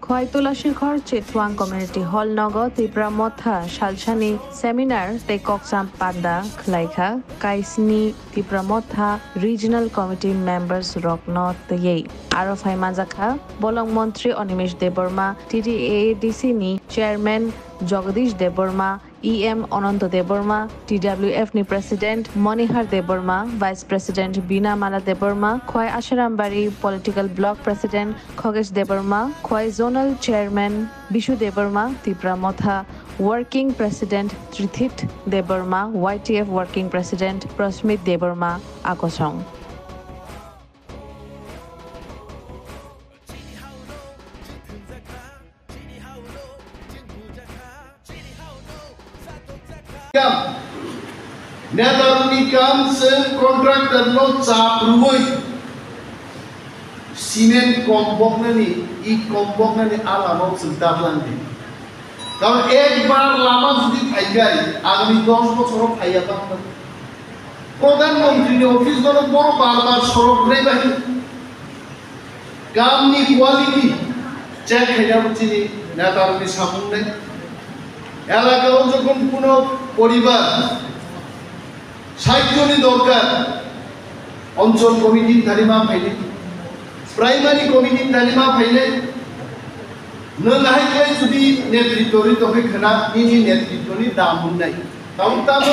খয়তলা শিখর চেতওয়াং community hall নগ ত্রিপুরা মথা সালসানি seminar তে ককসাম পান্ডা খলাইখা কাইসনি Tripura Motha regional committee members রকন তৈই আরো ফাইমাজাখা বলং মন্ত্রী অনিমেষ দেববর্মা টিটিএডিসি নি chairman Jagadish Debbarma EM Ananta Debbarma TWF নি president Manihar Debbarma vice president Bina Mala Debbarma খয় Asharambari political block president Khagesh Debbarma খয় zonal chairman Bishu Debbarma Tripura Motha working president Trithit Debbarma YTF working president Prasmit Debbarma আকসং Netaruni kam sen kontraktor no chaprumoi cement kombok nani I kombok nani alamo sentahlanti. Kalau ekbar lama judi paigai agami 10 বছর পাইয়াবা প্রধানমন্ত্রী office গণ বড় বারবার সড়ক নেই বাহি কামনি কোয়ালিটি চেক হয়ে যাচ্ছে নেতারনি সামনে এলাকাও যখন কোনো পরিবার 60 জনই দরকার অঞ্চল কমিটির তালিমা ফাইলে প্রাইমারি কমিটির তালিমা ফাইলে নলাহাইলে যদি নেতৃত্বরি তবে খানা ইনি নেতৃত্বনি দাম নাই তাও তাম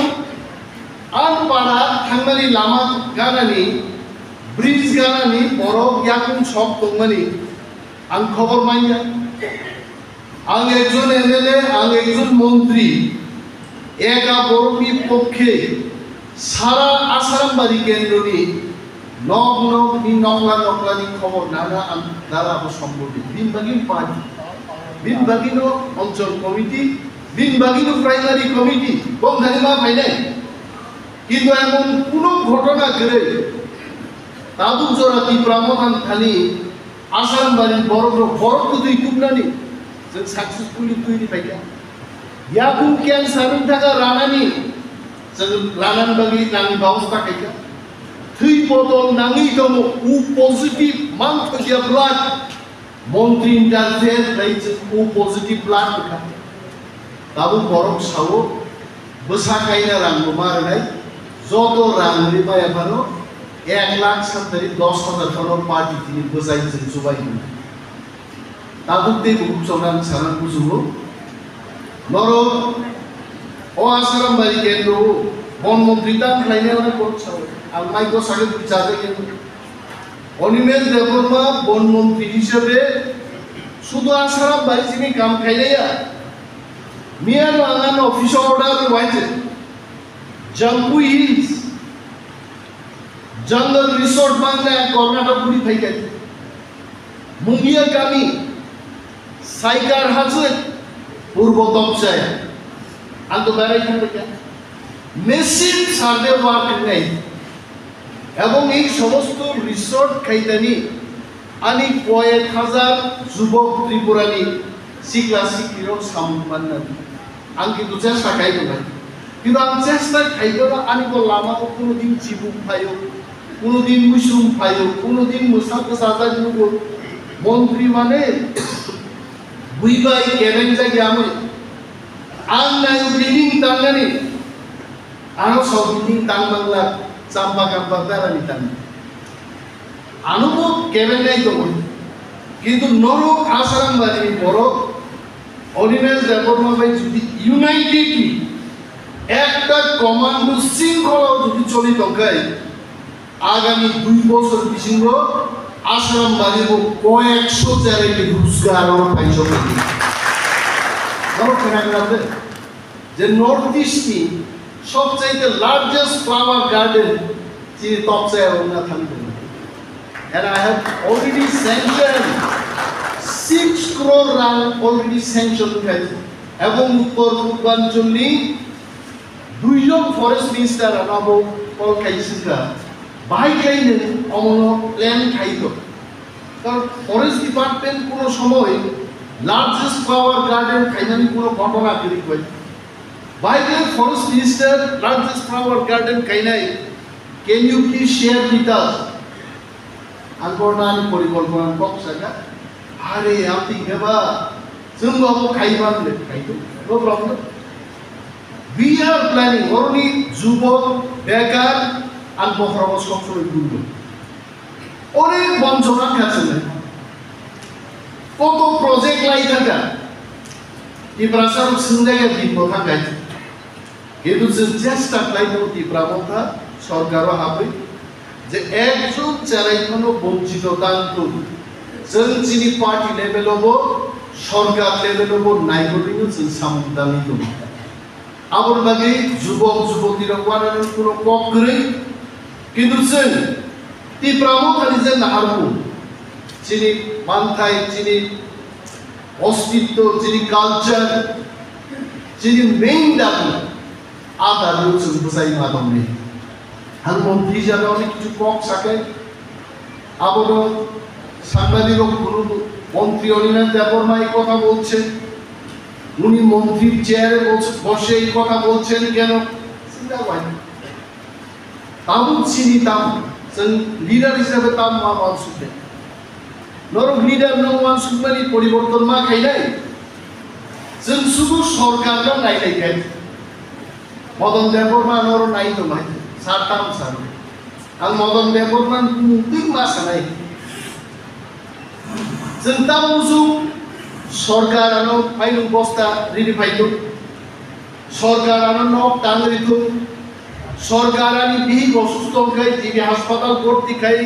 আর পাড়া থাংনানি লামা গানানি ব্রিজ গানানি বড় ইয়াকুন সব দংমানি আং খবর মাইয়া আং একজন এমএলএ আং একজন মন্ত্রী একা বড়মি পক্ষে সারা আসারামবাড়ি কেন্দ্রনি নগ নগ নি নকলা নকলানি খবর নানা দ্বারা সম্পর্কিত বিনবাগিন পার্টি বিনবাগিনো অঞ্চল কমিটি বিনবাগিনো প্রাইমারি কমিটি বংধানিমা ফাইনাই কিন্তু এমন কোনো ঘটনা ঘটে তাবু জোড়া ত্রিপুরামথান খালি আসারামবাড়ি বড় বড় তুই কুবনানি जों साक्सेसफुली तैयारी पाइया याकुन कैंसर थाका रानानि जों रानान बागि नांगि बावस्ता खायका थै बदल नांगि दङ उ पजिटिव मान थैया ब्लाड मन्त्रि इन्टारफेयर लाइज उ पजिटिव ब्लाड का दाबु बरफ सावो बोसाखायना रांगो मारनाय जत रांनि बायाबानो 1 लाख 10,000 टन पार्टी तिनि बोजाय जों जुबाय তাবুতে বুকচনান সারান বুঝুবো নর ও আসারামবাড়ি কেন্দ্র বনমন্ত্রী তান লাইনে অনেক করছাও আর মাইকো সাগে বিচারে কেন্দ্র অনিমেষ দেববর্মা বনমন্ত্রী হিসেবে শুধু আসারামবাড়ি যিনি কাম খাইলেয়া মিয়ার আঙ্গান অফিস অর্ডার ওয়াইছে জাম্বু হিলস জঙ্গল রিসোর্ট বাংলা কর্ণাটক পুরি ফাইকাই মুঙ্গিয়া কামি সাইকার হাজে পূর্ব তপসায় আন্ত বেড়াই থাকে মেশিন সার্ভে ওয়ার্ক নেই এবং এই সমস্ত রিসোর্ট খাইতানি আনি কয়েক হাজার যুবক ত্রিপুরানি শিক্ষা শিক্ষির সামমান আং কিন্তু চেষ্টা খাইব না কিন্তু আং চেষ্টা খাইব না আনি লামা কোনোদিন চিবুক ফাইও কোনোদিন মুসরুম ফাইও কোনোদিন মুসা সাজাই মন্ত্রী মানে বুইবাই কেবেন জায়গা আমি আং নাই বিল্ডিং তাঙ্গানি আনো সব বিল্ডিং তাং বাংলা চাম্পা কাম্পা তারানি তাং আনুবো কেবেন নাই তো কিন্তু নরক আসারামবাড়ি বড় অনিমেষ দেববর্মা ভাই যদি ইউনাইটেডলি একটা কমান্ডো শৃঙ্খলা যদি চলি তকায় আগামী 2 বছর বিশিঙ্গ আসারামবাড়ি কয়েকশো জায়গায় রোজগার পাইছো যে নর্থ ইস্টে সবচাইতে লার্জেস্ট ফ্লাওয়ার গার্ডেন যিনি তপসায় ওনা থাকবে and I have already sanctioned 6 crore rand already sanctioned হয়েছে এবং উত্তর পূর্বাঞ্চলে 2 জন ফরেস্ট মিনিস্টার আনাবো কল খাইছিকা বাইকাইনে অমন প্ল্যান খাইতো কারণ ফরেস্ট ডিপার্টমেন্ট কোনো সময় লার্জেস্ট ফ্লাওয়ার গার্ডেন খাইনানি কোনো ঘটনা তৈরি হয় বাইকাই forest minister largest flower garden খাইনাই can you please share with us আঙ্গরনানি পরিকল্পনা বক্সাকা আরে আপনি কেবা जों बाबो खाइबानो खाइदो no problem we are planning only যুবক বেকার আর বখরাও সবসময় ঘুরবো অনেক বঞ্চনা আছে না কত প্রজেক্ট লাই থাকা ত্রিপুরাসার সিংজাগে দিব থাকায় কিন্তু যে চেষ্টা লাইনো ত্রিপুরা সরকারও হবে যে একজন চালাইখানো বঞ্চিত দান্ত जों চিনি পার্টি লেভেলও সরকার লেভেলও নাইগরিনো जों সামদানি দं আবার বাকি যুবক যুবতীরা কোয়ানোর কোনো পক্ষরে কিন্তু जों ত্রিপুরাও খালি যে নাহারবো চিনি মানথাই চিনি অস্তিত্ব চিনি কালচার চিনি মেইন দাবি আদালু जों বুঝাই মাদমনি আর মন্ত্রী যারা অনেক কিছু পক থাকে আবারও সাংবাদিক মন্ত্রী অনিনাথ দেববর্মা এই কথা বলছেন উনি মন্ত্রীর চেয়ারে বসে এই কথা বলছেন কেন চিন্তা করেন তাও চিনি তাম जों লিডার হিসাবে তাম মান সুখে নরক লিডার মান সুখমানি পরিবর্তন মা খাইলাই जों শুধু সরকারও নাইলাই খাই মদন দেববর্মা নর নাই তো ভাই সাতাম সার আর মদন দেববর্মা মুক্তি মাসা নাই जों তাম মুসু সরকার আনো ফাইলু বস্তা রেডি ফাইতো সরকার আনো নক টাঙ্গরিতো সরকার আনি বিহি অসুস্থ খাই টিভি হাসপাতাল ভর্তি খাই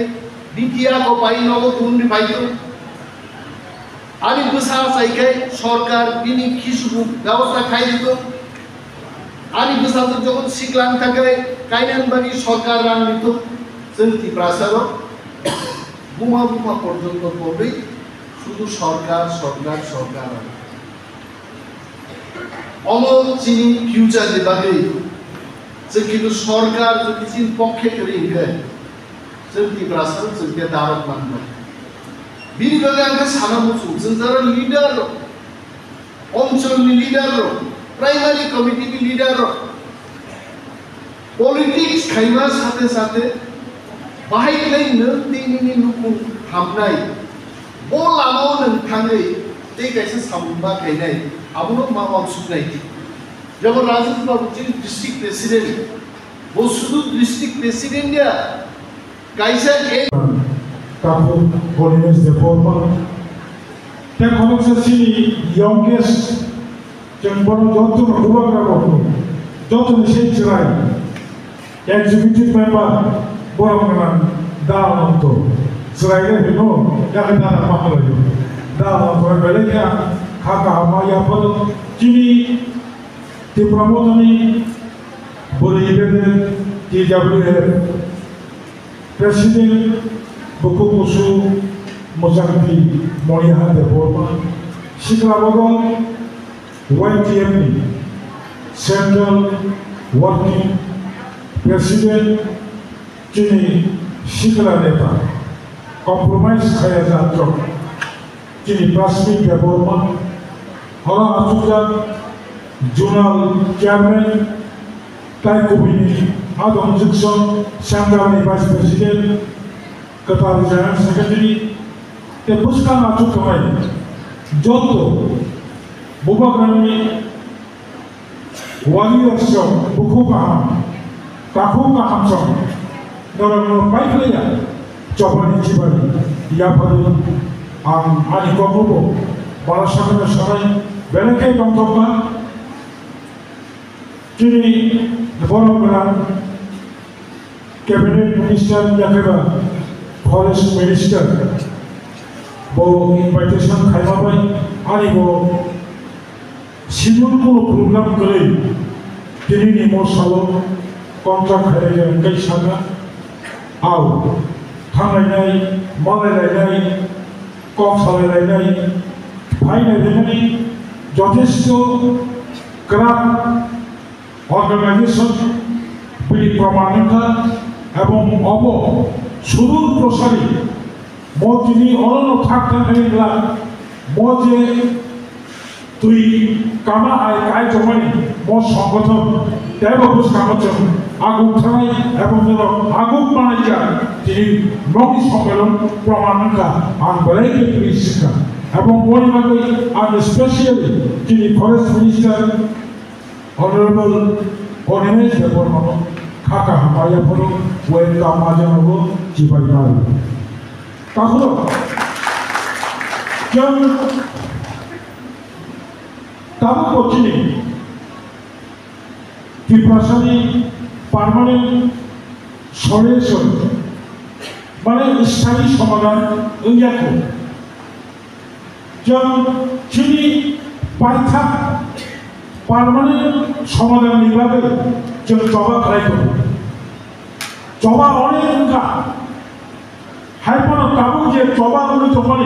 বিটিয়া কো পাই নগদ উন্নি পাইতো আনি বুসা চাইখাই সরকার বিনি কিছু ব্যবস্থা খাই দিত আনি বুসা যখন শিখলাম থাকে কাইনান বাড়ি সরকার রান দিত जों ত্রিপুরাসারও বুমা বুমা পর্যন্ত পড়বে শুধু সরকার সরকার সরকার অমল চিনি ফিউচার দিবাগে যে কিন্তু সরকার যদি চিন পক্ষে করে ইনকে जों ত্রিপুরাসার जोंকে দারক মানবে বিনি বাগে আঙ্কে সানা মুসু जों যারা লিডার অঞ্চলনি leader primary committee leader politics খাইবার সাথে সাথে বাহাইলাই নों दैनि लुकु हाबनाय ब लामाव नोंथाङै दै गायसे सामबा गायनाय आबनो माबा सुनाय जेब्ला राजेश बाबू जी डिस्ट्रिक्ट प्रेसिडेंट वो शुद्ध डिस्ट्रिक्ट प्रेसिडेंट या गायसे ए काफो होलिनेस देवबर्मा তে কনসাসিনি ইয়ংগেস্ট জনবন যত হুবাগরা বটো যত সেই চিরাই এক্সিকিউটিভ মেম্বার বরংমান দাওতো চিরাইলে হিনো ইয়াকে দাদা মাহলাyo দাওতো বেলেকা খাকা মায়া পদ চিনি ত্রিপুরামোদনি বরিবেদে টিডব্লিউএফ প্রেসিডেন্ট বকুকুসু মোজাম্বি মরিহা দেববর্মা শিখলাবগল ওয়াইটিএমনি সেন্ট্রাল ওয়ার্কিং প্রেসিডেন্ট যিনি শিখলা নেতা কম্প্রোমাইজ খায়া যাত্র যিনি প্রাথমিক দেববর্মা হরা আচুজান জোনাল চেয়ারম্যান তাইকুবিনি আদম জিকসন সেন্ট্রাল ভাইস প্রেসিডেন্ট कतार जॉइंट सेक्रेटरी ते पुष्का नाचु कमाई जोतो बुबाग्रामी वालियर्सो बुकुकाम काकुकामसो नरनो पाइपलेया चौबनी चिबारी याफारी आं आनि कमबो बारासागरनि सराय बेलेके गंतब्बा तिनि बरगोरा कैबिनेट मिनिस्टार याकेबा फरेस्ट मिनिस्टर वो इनविटेशन खाइबा भाई आनी वो शिड्यूल को प्रोग्राम करे तिनी निमो सालो कॉन्ट्रैक्ट खाइले कई सागा आओ थांनाय मालायनाय कफ सालायनाय फाइनाय देनाय যথেষ্ট ক্রাক অর্গানাইজেশন বিলি প্রমাণিকা এবং অব সুদূর প্রসারী মজিনি অনন্য থাকতে হইলা মজে তুই কামা আয় কায় জমানি মজ সংগঠন দেববুজ কামচন আগুক থানাই এবং আগুক মানাইয়া তিনি নগি সম্মেলন প্রমাণিকা আন বেলাইকে পুলিশ শিক্ষা এবং পরিবারে আর স্পেশালি যিনি forest minister honourable Animesh Debbarman খাকা হামায়াफोराव वेलकाम माजानांगौ जिबायबाय ताहले जों दाबो कथिनि त्रिपुरानि पार्मानेंट सलिउशन माने स्थायी समाधान गैयाखौ जों जोंनि बायथा पार्मानेंट समाधाननि बागै जों जबा खालायगौ जबा अनेक ओंखा हायफोराव दाबो जे जबा होनो दंमोन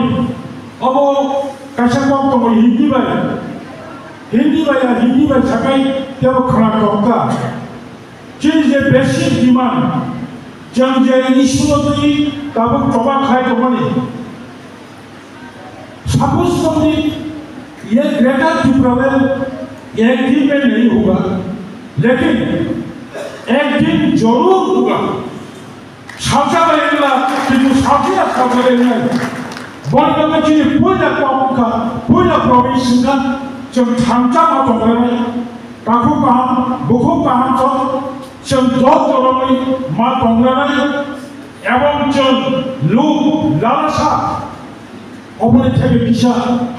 अब कायसा कम दङ हिन्दी बाय थाखाय तेबो खोना दंगा जोंनि जे बेसिक डिमान्ड जों जे इस्युनि दाबो जबा खालाय दंमोन सपोज समनि ये ग्रेटर त्रिपुरा एक दिन में नहीं होगा लेकिन एक दिन जरूर होगा सावजा रहेगा किंतु सावजिया सावजा रहेगा बंद में चीज़ पूरा कामुका पूरा प्रोविंस का जब थांचा मातो करे काकू कहाँ बुखू कहाँ तो जब दो जरूरी मातो करे एवं जब लोग लालसा अपने थे किसा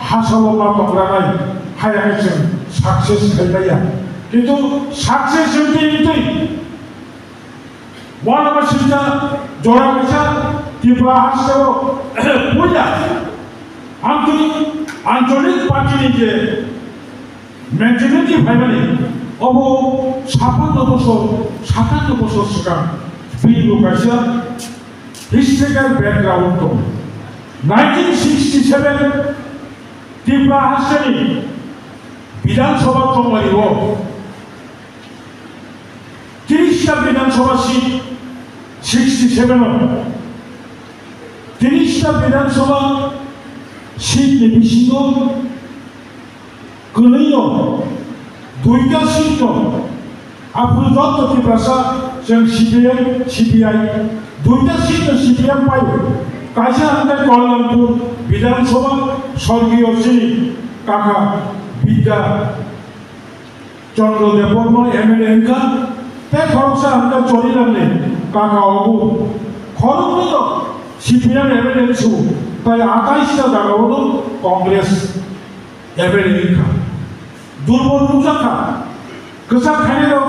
हासालो मातो करे हाया है सक्सेस खालाया किंतु सक्सेस होते वन वर्षिता जोड़ा कैसा त्रिपुरा हास्यो पूजा आंचलिक पार्टी के मेंटेनेंटी भाईमानी अब 57 बছর सिगां बिलु कैसा हिस्ट्रिकल बैकग्राउंड दं 1967 त्रिपुरा हास्योनि विधानसभा दंलायो 30टा विधानसभा सीट 67 30टा विधानसभा सीट नि बिसिङाव गोलैयो 2टा सीट दं आफुदत त्रिपुरा जों सीपीआई 2टा सीट सीपीएम पायो कायसा हान्था कल्याणपुर विधानसभा स्वर्गीय श्री काका विद्या चंद्र देवबर्मा एमएलए का ते खरसा हान्था चलिलांले काका अबु खरमैनो सीपीएम एमएलए सु ताई 28टा जायगायावनो कांग्रेस एमएलए का दुर्बल नुजाखा गोसा खायनो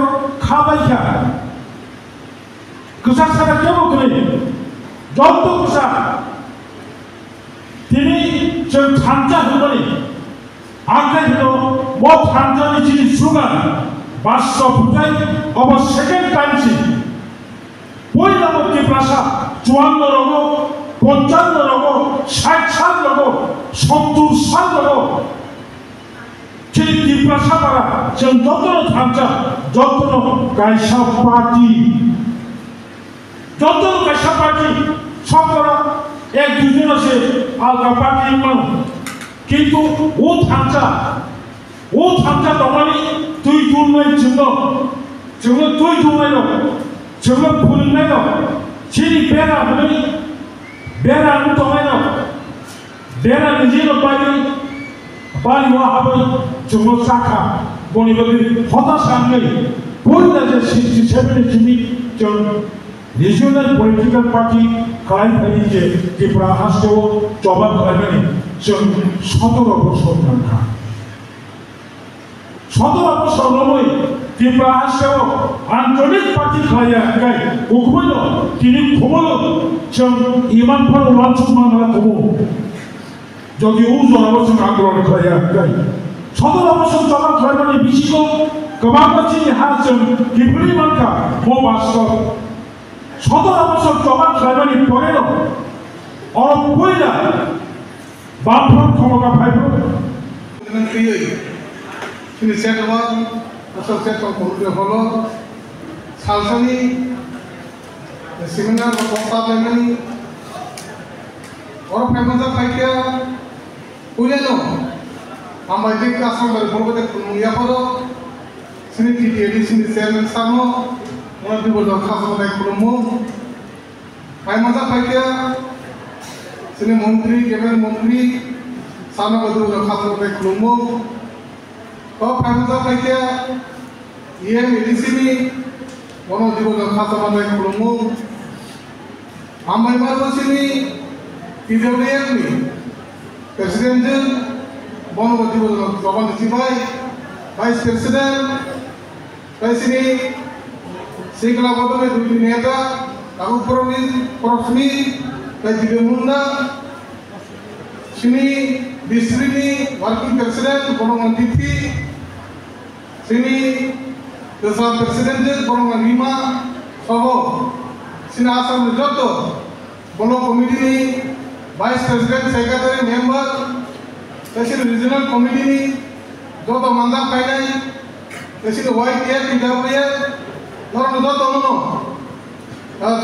खाबायखा गोसा सारा केबो गले जत्त गोसा तिनि जों थांजा होनानै आखाइनो मत थांजानि जिनि सुगार बासो फुटाय अब सेकेंड टाइम सि बयनाबो त्रिपुरा 54 रगो 55 रगो 60 साल रगो 70 साल रगो जिनि त्रिपुरा बारा जों जत्तनो थांजा जत्तनो गायसा पार्टी सबरा एक दुजन से आलगा पार्टी मान किंतु वो थांजा दमानि दुई दुननाय जोंनो दुई दुननाय दं जोंनो फुलनाय दं जिनि बेरा होनाय बेरा दंनाय दं बेरा निजेनो बालिवा हाबै जोंनो साखा बनिबो हताशाङै बयना जे 67 जिनि जों रिजनल पॉलिटिकल पार्टी खालामनायनि जे त्रिपुरा हास्योआव जबा खालामनानै जों 17 বছর थांखा 17 বছरলৈ त्रिपुरा हास्योआव आंचलिक पार्टी खालामनाय उखुमैनो दिनै खमलो जों इमानफोर लान्सुमाना दङ যদি उजनाबो जों आन्दोलन खालामनाय 17 বছর जबा खालामनानै बिसिखौ गोबां मानसिनि हाजों दिब्रि मानका मबासो 17 বছর জমা খাইবানি পরেও और পয়লা বামফ্রন্ট ক্ষমতা পাইবো তিনি সেটওয়ান অ্যাসোসিয়েশন করতে হলো সালসানি সেমিনার কথা বলেনি और फेमस पाइका পয়লানো আমাদের কাসমার বলতে মুয়া পড়ো সিনি টিটিএডি সিনি চেয়ারম্যান সামো মনে বিবদ খাসমতাই খুলমু ফাইমাজা ফাইকা সিনি মন্ত্রী কেবিনেট মন্ত্রী sana badu lo khatu pe khulumu ko phamza paike ye medicine bono dibo lo khatu pe khulumu amai marbo sini PWM ni president bono dibo lo joban dibai vice president sini sikla bodo me dui neta aku profmi kajibe munda sini district working president golongan TV sini desa president golongan 5 soho sini asam joto golongan komite vice president secretary member sini regional committee joto mandap kainai sini white year PWA noron joto nono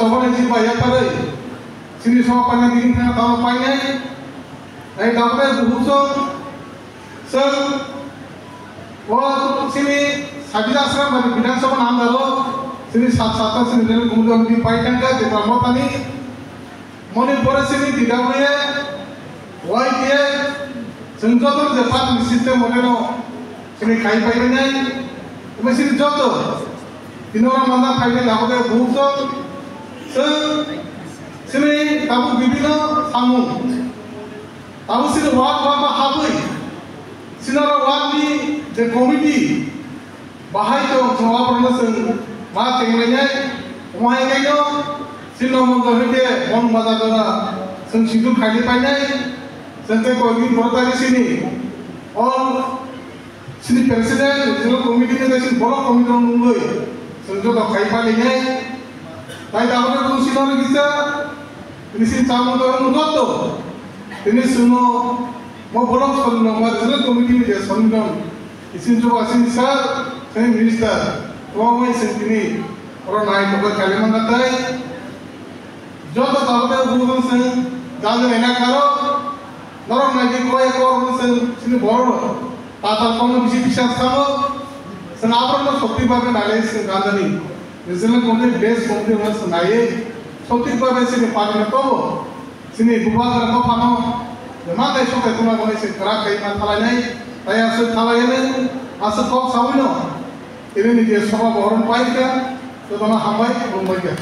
sobone ji baya kare sini so panjang dingin na tahu painai ay dapat buhusong sir wah sini sabila asram dari bidang sama nama lo sini satu sini dari kemudian di paikan ke di Pramotani moni boleh sini tidak boleh wah dia senjata cepat di sistem modelo sini kai paikannya cuma sini jodoh ini orang mana paikan dapat buhusong sir sini kamu bibino sanggung tahu sini wad habui sinara wad ni the committee bahai to semua permasalahan ma tenglenya umai kayo sino mongolite mon bazadara sen sidu khali painai sente ko gi bortari sini और sini president regional committee ne sin bolo committee nungoi senjo to khai pa lenye tai dawe ko sinara gisa ini sin samu to nuto ini suno mau bolong soal nomor regional committee ni soal nom isin coba isin sir saya minister tuang mai sini orang naik ke Kalimantan tai jodoh tahu deh bukan sen jalan enak karo orang naik ke orang sen sini boro tatar kamu bisa sama sen apa orang sopti bagai nalai sen gandani regional committee base committee orang sen naik sopti bagai sini pakai apa sini buat apa pano memang tak suka itu nak boleh sekarang kayak mana lainnya saya asal lainnya asal kau sawino ini dia semua orang baik kan, tu mana hambai belum baik.